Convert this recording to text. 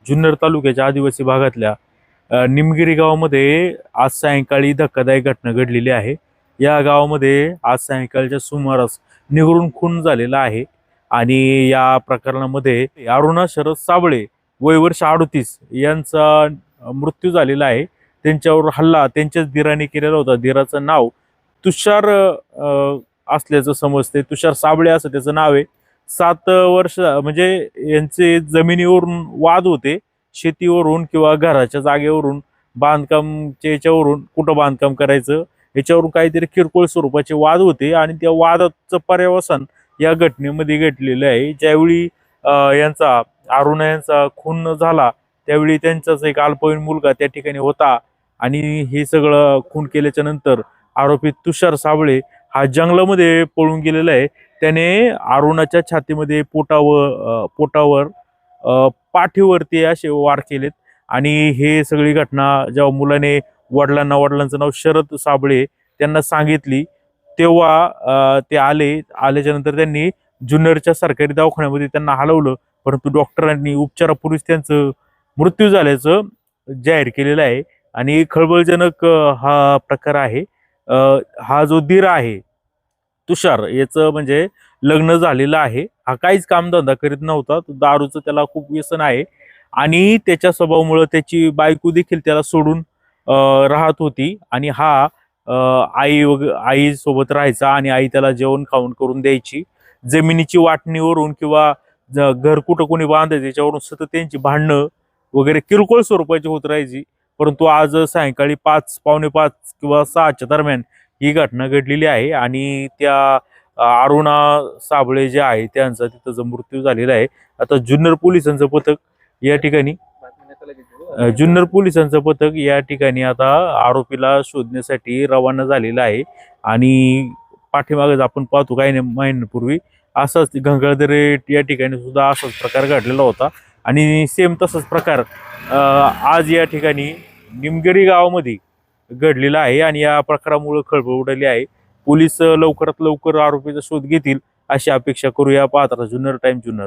जुन्नर तालुक्याच्या आदिवासी भागातल्या निमगिरी गावामध्ये आज सायंकाळी धक्कादायक घटना घडलेली आहे। या गावामध्ये आज सायंकाळच्या सुमारास निगरून खून झालेला आहे आणि या प्रकरणामध्ये अरुणा शरद साबळे वय वर्ष 38 यांचा मृत्यू झालेला आहे। त्यांच्यावर हल्ला त्यांच्याच धीराने केलेला होता। धीराचं नाव तुषार असल्याचं समजते। तुषार साबळे असं त्याचं नाव आहे। 7 वर्ष म्हणजे यांचे जमिनीवरून वाद होते, शेतीवरून किंवा घराच्या जागेवरून, बांधकामच्या याच्यावरून, कुठं बांधकाम करायचं याच्यावरून काहीतरी किरकोळ स्वरूपाचे वाद होते आणि त्या वादाचं पर्यवसान या घटनेमध्ये घडलेलं आहे। ज्यावेळी यांचा अरुणा यांचा खून झाला त्यावेळी त्यांचाच एक अल्पवयीन मुलगा त्या ठिकाणी होता आणि हे सगळं खून केल्याच्या नंतर आरोपी तुषार साबळे हा जंगलामध्ये पळून गेलेला आहे। त्याने अरुणाच्या छातीमध्ये पोटावर पाठीवरती असे वार केलेत आणि हे सगळी घटना जेव्हा मुलाने वडिलांचं नाव शरद साबळे त्यांना सांगितली तेव्हा ते आल्याच्या नंतर त्यांनी जुन्नरच्या सरकारी दवाखान्यामध्ये त्यांना हलवलं, परंतु डॉक्टरांनी उपचारापूर्वीच त्यांचं मृत्यू झाल्याचं जाहीर केलेलं आहे आणि खळबळजनक हा प्रकार आहे। हा जो धीर आहे तुषार याचं म्हणजे लग्न झालेलं आहे। हा काहीच कामधंदा करीत नव्हता, दारूचं त्याला खूप व्यसन आहे आणि त्याच्या स्वभावामुळे त्याची बायको देखील त्याला सोडून राहत होती आणि हा आई सोबत राहायचा आणि आई त्याला जेवण खाऊन करून द्यायची। जमिनीची वाटणीवरून किंवा घर कुठं कोणी बांधायचं याच्यावरून सतत त्यांची भांडणं वगैरे किरकोळ स्वरूपाची होत राहायची। परंतु आज सायंकाळी 5, पावणे 5 किंवा 6च्या दरम्यान ही घटना घडलेली आहे आणि त्या अरुणा साबळे जे आहे त्यांचा तिथं जो मृत्यू झालेला आहे। आता जुन्नर पोलिसांचं पथक या ठिकाणी आता आरोपीला शोधण्यासाठी रवाना झालेलं आहे आणि पाठीमागे आपण पाहतो काही महिन्यांपूर्वी असाच गंगाधरे या ठिकाणी सुद्धा असाच प्रकार घडलेला होता आणि सेम तसाच प्रकार आज या ठिकाणी निमगिरी गावामध्ये घडलेला आहे आणि या प्रकारामुळे खळबळ उडाली आहे। पोलीस लवकरात लवकर आरोपीचा शोध घेतील अशी अपेक्षा करूया। पाहत राहा जुन्नर टाइम जुन्नर।